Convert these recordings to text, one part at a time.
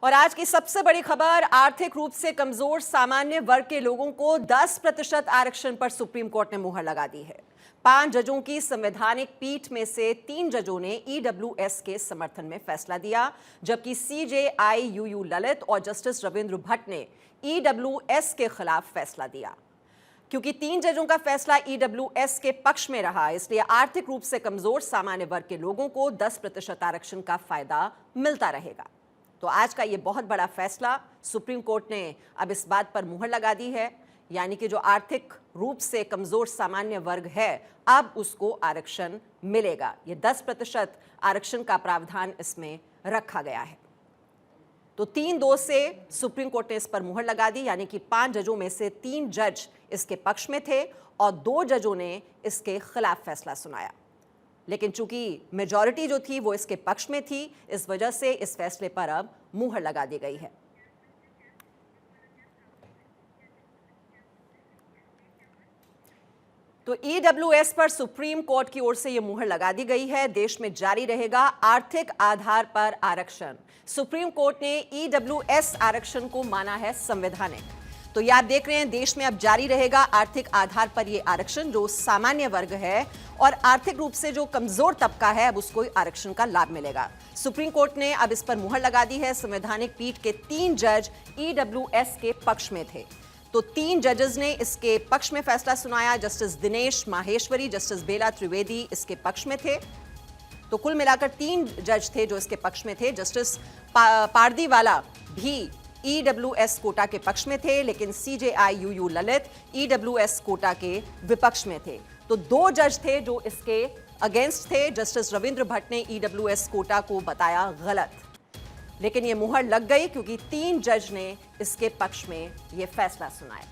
और आज की सबसे बड़ी खबर, आर्थिक रूप से कमजोर सामान्य वर्ग के लोगों को 10% आरक्षण पर सुप्रीम कोर्ट ने मुहर लगा दी है। 5 जजों की संवैधानिक पीठ में से 3 जजों ने ईडब्ल्यूएस के समर्थन में फैसला दिया, जबकि सीजेआई यूयू ललित और जस्टिस रविंद्र भट्ट ने ईडब्ल्यूएस के खिलाफ फैसला दिया। क्योंकि 3 जजों का फैसला ईडब्ल्यूएस के पक्ष में रहा, इसलिए आर्थिक रूप से कमजोर सामान्य वर्ग के लोगों को 10% आरक्षण का फायदा मिलता रहेगा। तो आज का ये बहुत बड़ा फैसला, सुप्रीम कोर्ट ने अब इस बात पर मुहर लगा दी है, यानी कि जो आर्थिक रूप से कमजोर सामान्य वर्ग है, अब उसको आरक्षण मिलेगा। ये 10% आरक्षण का प्रावधान इसमें रखा गया है। तो 3-2 से सुप्रीम कोर्ट ने इस पर मुहर लगा दी, यानी कि 5 जजों में से 3 जज इसके पक्ष में थे और 2 जजों ने इसके खिलाफ फैसला सुनाया। लेकिन चूंकि मेजॉरिटी जो थी वो इसके पक्ष में थी, इस वजह से इस फैसले पर अब मुहर लगा दी गई है। तो ईडब्ल्यूएस पर सुप्रीम कोर्ट की ओर से यह मुहर लगा दी गई है। देश में जारी रहेगा आर्थिक आधार पर आरक्षण। सुप्रीम कोर्ट ने ईडब्ल्यूएस आरक्षण को माना है संवैधानिक। तो ये आप देख रहे हैं, देश में अब जारी रहेगा आर्थिक आधार पर यह आरक्षण। जो सामान्य वर्ग है और आर्थिक रूप से जो कमजोर तबका है, अब उसको आरक्षण का लाभ मिलेगा। सुप्रीम कोर्ट ने अब इस पर मुहर लगा दी है। संवैधानिक पीठ के 3 जज ईडब्ल्यूएस के पक्ष में थे। तो 3 जजेस ने इसके पक्ष में फैसला सुनाया। जस्टिस दिनेश माहेश्वरी, जस्टिस बेला त्रिवेदी इसके पक्ष में थे। तो कुल मिलाकर 3 जज थे जो इसके पक्ष में थे। जस्टिस पारदीवाला भी ईडब्ल्यूएस कोटा के पक्ष में थे, लेकिन CJI UU Lalit EWS quota के विपक्ष में थे। तो 2 जज थे जो इसके अगेंस्ट थे। जस्टिस रविंद्र भट्ट ने ईडब्ल्यूएस कोटा को बताया गलत, लेकिन यह मुहर लग गई क्योंकि 3 जज ने इसके पक्ष में यह फैसला सुनाया।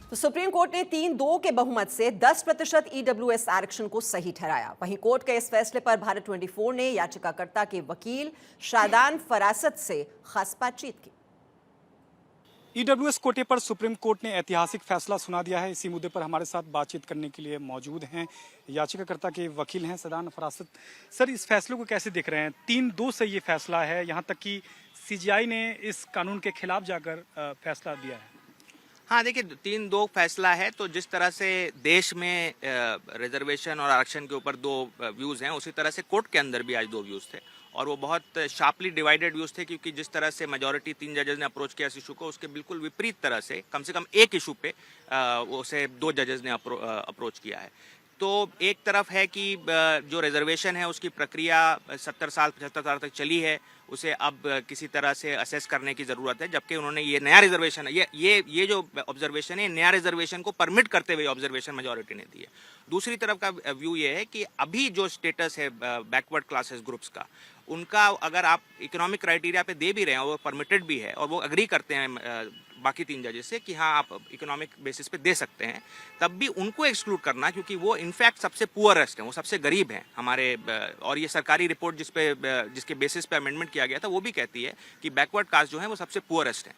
तो सुप्रीम कोर्ट ने 3-2 के बहुमत से 10% ईडब्ल्यूएस आरक्षण को सही ठहराया। वहीं कोर्ट के इस फैसले पर भारत 24 ने याचिकाकर्ता के वकील शादान फरासत से खास बातचीत की। ईडब्ल्यूएस कोटे पर सुप्रीम कोर्ट ने ऐतिहासिक फैसला सुना दिया है। इसी मुद्दे पर हमारे साथ बातचीत करने के लिए मौजूद हैं याचिकाकर्ता के वकील हैं शादान फरासत। सर, इस फैसले को कैसे देख रहे हैं? 3-2 से ये फैसला है, यहाँ तक कि सीजीआई ने इस कानून के खिलाफ जाकर फैसला दिया है। हाँ, देखिए 3-2 फैसला है। तो जिस तरह से देश में रिजर्वेशन और आरक्षण के ऊपर 2 व्यूज़ हैं, उसी तरह से कोर्ट के अंदर भी आज 2 व्यूज़ थे और वो बहुत शार्पली डिवाइडेड व्यूज़ थे, क्योंकि जिस तरह से मेजॉरिटी 3 जजेस ने अप्रोच किया इस इशू को, उसके बिल्कुल विपरीत तरह से कम एक इशू पे उसे 2 जजेस ने अप्रोच किया है। तो एक तरफ है कि जो रिजर्वेशन है उसकी प्रक्रिया 70 साल 75 साल तक चली है, उसे अब किसी तरह से असेस करने की ज़रूरत है, जबकि उन्होंने ये नया रिजर्वेशन ये जो ऑब्जर्वेशन है, नया रिजर्वेशन को परमिट करते हुए ऑब्जर्वेशन मेजॉरिटी ने दी है। दूसरी तरफ का व्यू ये है कि अभी जो स्टेटस है बैकवर्ड क्लासेस ग्रुप्स का, उनका अगर आप इकोनॉमिक क्राइटेरिया पे दे भी रहे हैं, वो परमिटेड भी है और वो अग्री करते हैं बाकी 3 जजेस से कि हाँ आप इकोनॉमिक बेसिस पे दे सकते हैं, तब भी उनको एक्सक्लूड करना, क्योंकि वो इनफैक्ट सबसे पुअरेस्ट हैं, वो सबसे गरीब हैं हमारे। और ये सरकारी रिपोर्ट जिसके बेसिस पे अमेंडमेंट किया गया था, वो भी कहती है कि बैकवर्ड कास्ट जो है वो सबसे पुअरेस्ट हैं।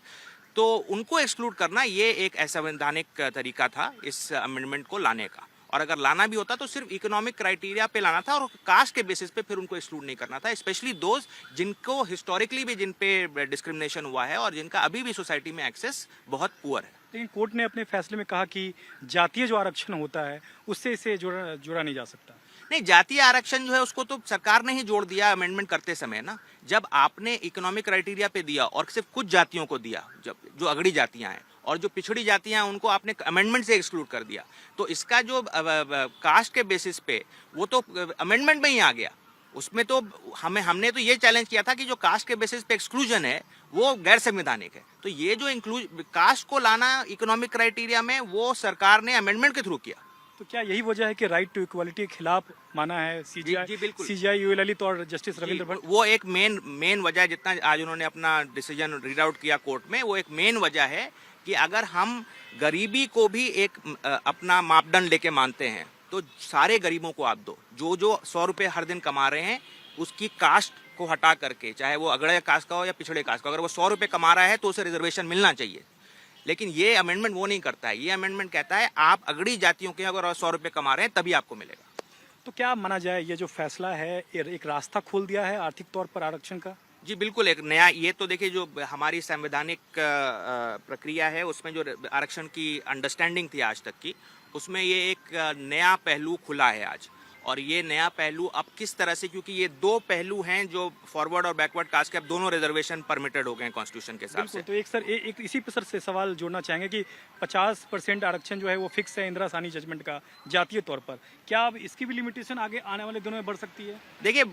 तो उनको एक्सक्लूड करना ये एक असंवैधानिक तरीका था इस अमेंडमेंट को लाने का। और अगर लाना भी होता तो सिर्फ इकोनॉमिक क्राइटेरिया पे लाना था और कास्ट के बेसिस पे फिर उनको एक्सक्लूड नहीं करना था, स्पेशली दोज जिनको हिस्टोरिकली भी जिन पे डिस्क्रिमिनेशन हुआ है और जिनका अभी भी सोसाइटी में एक्सेस बहुत पुअर है। लेकिन कोर्ट ने अपने फैसले में कहा कि जातीय जो आरक्षण होता है उससे इसे जोड़ा नहीं जा सकता। नहीं, जातीय आरक्षण जो है उसको तो सरकार ने ही जोड़ दिया अमेंडमेंट करते समय ना। जब आपने इकोनॉमिक क्राइटेरिया पे दिया और सिर्फ कुछ जातियों को दिया, जो अगड़ी जातियां हैं और जो पिछड़ी जातियां हैं, उनको आपने अमेंडमेंट से एक्सक्लूड कर दिया, तो इसका जो कास्ट के बेसिस पे वो तो अमेंडमेंट में ही आ गया। उसमें तो हमने तो ये चैलेंज किया था कि जो कास्ट के बेसिस पे एक्सक्लूजन है वो गैर संवैधानिक है। तो ये जो कास्ट को लाना इकोनॉमिक क्राइटेरिया में, वो सरकार ने अमेंडमेंट के थ्रू किया। तो क्या यही वजह है कि राइट टू इक्वालिटी के खिलाफ माना है सीजीआई यूयू ललित और जस्टिस रविंद्र भट्ट? वो एक मेन वजह, जितना आज उन्होंने अपना डिसीजन रीड आउट किया कोर्ट में, वो एक मेन वजह है कि अगर हम गरीबी को भी एक अपना मापदंड लेके मानते हैं, तो सारे गरीबों को आप दो। जो 100 रुपये हर दिन कमा रहे हैं, उसकी कास्ट को हटा करके, चाहे वो अगड़े कास्ट का हो या पिछड़े कास्ट का, अगर वो 100 रुपये कमा रहा है तो उसे रिजर्वेशन मिलना चाहिए। लेकिन ये अमेंडमेंट वो नहीं करता है। ये अमेंडमेंट कहता है आप अगड़ी जातियों के अगर 100 रुपये कमा रहे हैं तभी आपको मिलेगा। तो क्या माना जाए ये जो फैसला है ये एक रास्ता खोल दिया है आर्थिक तौर पर आरक्षण का? जी बिल्कुल, एक नया ये तो देखिए जो हमारी संवैधानिक प्रक्रिया है उसमें जो आरक्षण की अंडरस्टैंडिंग थी आज तक की, उसमें ये एक नया पहलू खुला है आज। और ये नया पहलू अब किस तरह से, क्योंकि ये दो पहलू हैं जो फॉरवर्ड और बैकवर्ड कास्ट के अब दोनों रिजर्वेशन परमिटेड हो गए हैं कॉन्स्टिट्यूशन के हिसाब से। तो एक सर एक इसी पर सर से सवाल जोड़ना चाहेंगे कि 50% आरक्षण जो है वो फिक्स है इंदिरा साहनी जजमेंट का जातीय तौर पर, क्या अब इसकी भी लिमिटेशन आगे आने वाले दिनों में बढ़ सकती है? देखिए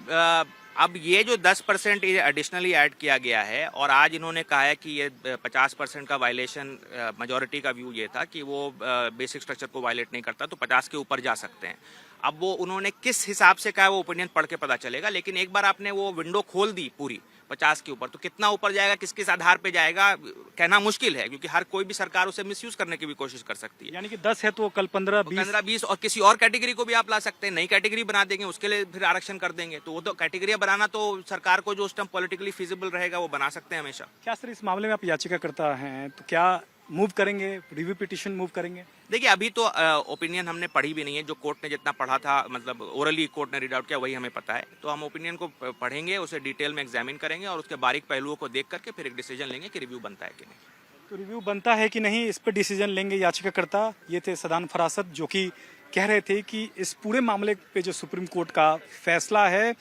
अब ये जो 10% एडिशनली ऐड किया गया है और आज इन्होंने कहा है कि ये 50% का वायलेशन, मेजॉरिटी का व्यू ये था कि वो बेसिक स्ट्रक्चर को वायलेट नहीं करता तो 50 के ऊपर जा सकते हैं। अब वो उन्होंने किस हिसाब से कहा वो ओपिनियन पढ़ के पता चलेगा, लेकिन एक बार आपने वो विंडो खोल दी पूरी 50 के ऊपर, तो कितना ऊपर जाएगा, किस किस आधार पे जाएगा, कहना मुश्किल है, क्योंकि हर कोई भी सरकार उसे मिसयूज करने की भी कोशिश कर सकती है। यानी कि 10 है तो कल 15-20 और किसी और कैटेगरी को भी आप ला सकते हैं, नई कैटेगरी बना देंगे, उसके लिए फिर आरक्षण कर देंगे। तो वो तो कैटेगरी बनाना तो सरकार को जो उस टाइम पॉलिटिकली फिजिबल रहेगा वो बना सकते हैं हमेशा। क्या सर इस मामले में आप याचिकाकर्ता हैं तो क्या मूव करेंगे, रिव्यू पिटीशन मूव करेंगे? देखिए अभी तो ओपिनियन हमने पढ़ी भी नहीं है, जो कोर्ट ने जितना पढ़ा था, मतलब ओरली कोर्ट ने रीड आउट किया वही हमें पता है। तो हम ओपिनियन को पढ़ेंगे, उसे डिटेल में एग्जामिन करेंगे और उसके बारीक पहलुओं को देख करके फिर एक डिसीजन लेंगे कि रिव्यू बनता है कि नहीं। तो रिव्यू बनता है कि नहीं इस पर डिसीजन लेंगे याचिकाकर्ता। ये थे सदान फरासत जो कि कह रहे थे कि इस पूरे मामले पे जो सुप्रीम कोर्ट का फैसला है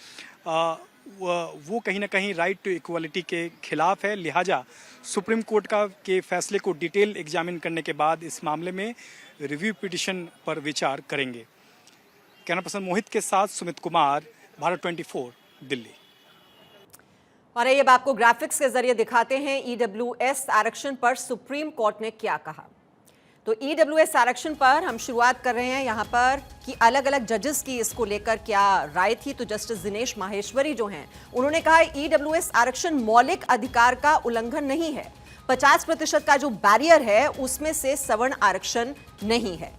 वो कहीं ना कहीं राइट टू इक्वालिटी के खिलाफ है, लिहाजा सुप्रीम कोर्ट का के फैसले को डिटेल एग्जामिन करने के बाद इस मामले में रिव्यू पिटीशन पर विचार करेंगे। कैमरा पर्सन मोहित के साथ सुमित कुमार, भारत 24, दिल्ली। और ये अब आपको ग्राफिक्स के जरिए दिखाते हैं ईडब्ल्यूएस आरक्षण पर सुप्रीम कोर्ट ने क्या कहा। तो ईडब्ल्यूएस आरक्षण पर हम शुरुआत कर रहे हैं यहाँ पर कि अलग अलग जजेस की इसको लेकर क्या राय थी। तो जस्टिस दिनेश माहेश्वरी जो हैं उन्होंने कहा ईडब्ल्यूएस आरक्षण मौलिक अधिकार का उल्लंघन नहीं है, 50% का जो बैरियर है उसमें से सवर्ण आरक्षण नहीं है।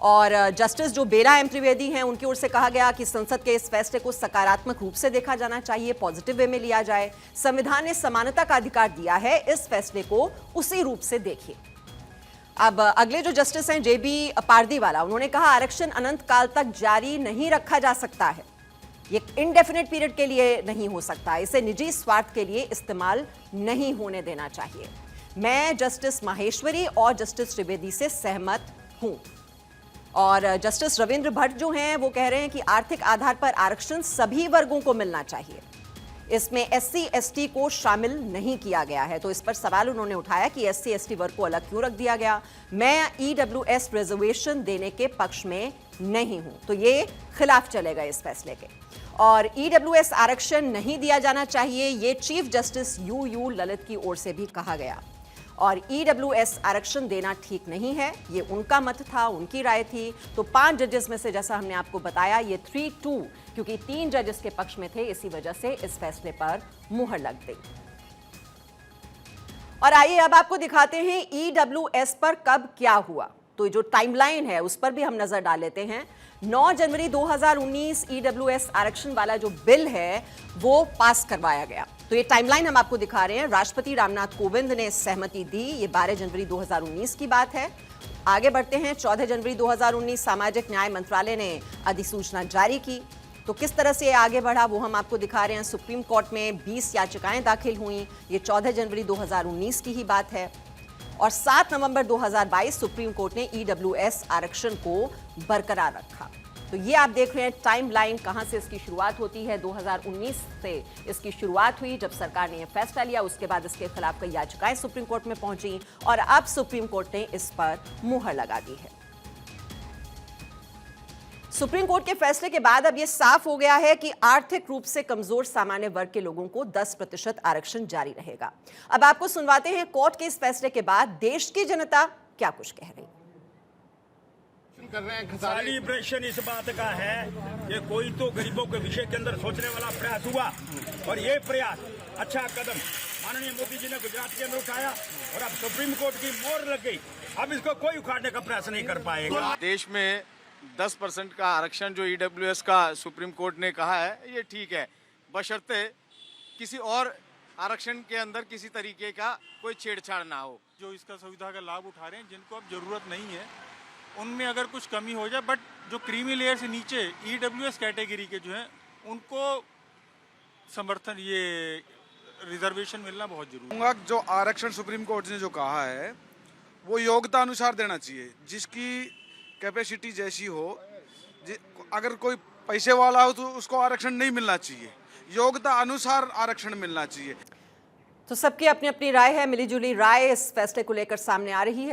और जस्टिस जो बेला एम त्रिवेदी हैं उनकी ओर से कहा गया कि संसद के इस फैसले को सकारात्मक रूप से देखा जाना चाहिए, पॉजिटिव वे में लिया जाए। संविधान ने समानता का अधिकार दिया है, इस फैसले को उसी रूप से देखिए। अब अगले जो जस्टिस हैं जेबी पारदीवाला, उन्होंने कहा आरक्षण अनंत काल तक जारी नहीं रखा जा सकता है, ये इनडेफिनेट पीरियड के लिए नहीं हो सकता, इसे निजी स्वार्थ के लिए इस्तेमाल नहीं होने देना चाहिए। मैं जस्टिस माहेश्वरी और जस्टिस त्रिवेदी से सहमत हूं। और जस्टिस रविंद्र भट्ट जो हैं वो कह रहे हैं कि आर्थिक आधार पर आरक्षण सभी वर्गों को मिलना चाहिए, इसमें एससी एसटी को शामिल नहीं किया गया है। तो इस पर सवाल उन्होंने उठाया कि एससी एसटी वर्ग को अलग क्यों रख दिया गया। मैं ईडब्ल्यूएस रिजर्वेशन देने के पक्ष में नहीं हूं, तो ये खिलाफ चलेगा इस फैसले के। और ईडब्ल्यूएस आरक्षण नहीं दिया जाना चाहिए, ये चीफ जस्टिस यू ललित की ओर से भी कहा गया। और ईडब्ल्यूएस आरक्षण देना ठीक नहीं है, ये उनका मत था, उनकी राय थी। तो 5 जजेस में से जैसा हमने आपको बताया ये 3-2, क्योंकि 3 जजेस के पक्ष में थे, इसी वजह से इस फैसले पर मुहर लग गई। और आइए अब आपको दिखाते हैं ईडब्ल्यूएस पर कब क्या हुआ। तो जो टाइमलाइन है उस पर भी हम नजर डाल लेते हैं। 9 जनवरी 2019 ईडब्ल्यूएस आरक्षण वाला जो बिल है वो पास करवाया गया। तो ये टाइमलाइन हम आपको दिखा रहे हैं। राष्ट्रपति रामनाथ कोविंद ने सहमति दी, ये 12 जनवरी 2019 की बात है। आगे बढ़ते हैं। 14 जनवरी 2019 सामाजिक न्याय मंत्रालय ने अधिसूचना जारी की। तो किस तरह से ये आगे बढ़ा वो हम आपको दिखा रहे हैं। सुप्रीम कोर्ट में 20 याचिकाएं दाखिल हुई, ये 14 जनवरी 2019 की ही बात है। और 7 नवंबर 2022 सुप्रीम कोर्ट ने ईडब्ल्यूएस आरक्षण को बरकरार रखा। तो ये आप देख रहे हैं टाइमलाइन, कहां से इसकी शुरुआत होती है। 2019 से इसकी शुरुआत हुई जब सरकार ने यह फैसला लिया, उसके बाद इसके खिलाफ कई याचिकाएं सुप्रीम कोर्ट में पहुंची और अब सुप्रीम कोर्ट ने इस पर मुहर लगा दी है। सुप्रीम कोर्ट के फैसले के बाद अब यह साफ हो गया है कि आर्थिक रूप से कमजोर सामान्य वर्ग के लोगों को 10% आरक्षण जारी रहेगा। अब आपको सुनवाते हैं कोर्ट के इस फैसले के बाद देश की जनता क्या कुछ कह रही है। सेलिब्रेशन इस बात का है कि कोई तो गरीबों के विषय के अंदर सोचने वाला प्रयास हुआ और ये प्रयास अच्छा कदम माननीय मोदी जी ने गुजरात के अंदर उठाया और अब सुप्रीम कोर्ट की मोहर लग गई। अब इसको कोई उखाड़ने का प्रयास नहीं कर पाएगा। देश में 10% का आरक्षण जो ईडब्ल्यूएस का सुप्रीम कोर्ट ने कहा है ये ठीक है, बशर्ते किसी और आरक्षण के अंदर किसी तरीके का कोई छेड़छाड़ ना हो। जो इसका सुविधा का लाभ उठा रहे हैं जिनको अब जरूरत नहीं है उनमें अगर कुछ कमी हो जाए, बट जो क्रीमी लेयर से नीचे EWS कैटेगरी के जो हैं उनको समर्थन, ये रिजर्वेशन मिलना बहुत जरूरी है। जो आरक्षण सुप्रीम कोर्ट ने जो कहा है वो योग्यता अनुसार देना चाहिए, जिसकी कैपेसिटी जैसी हो। अगर कोई पैसे वाला हो तो उसको आरक्षण नहीं मिलना चाहिए, योग्यता अनुसार आरक्षण मिलना चाहिए। तो सबकी अपनी अपनी राय है, मिलीजुली राय इस फैसले को लेकर सामने आ रही है।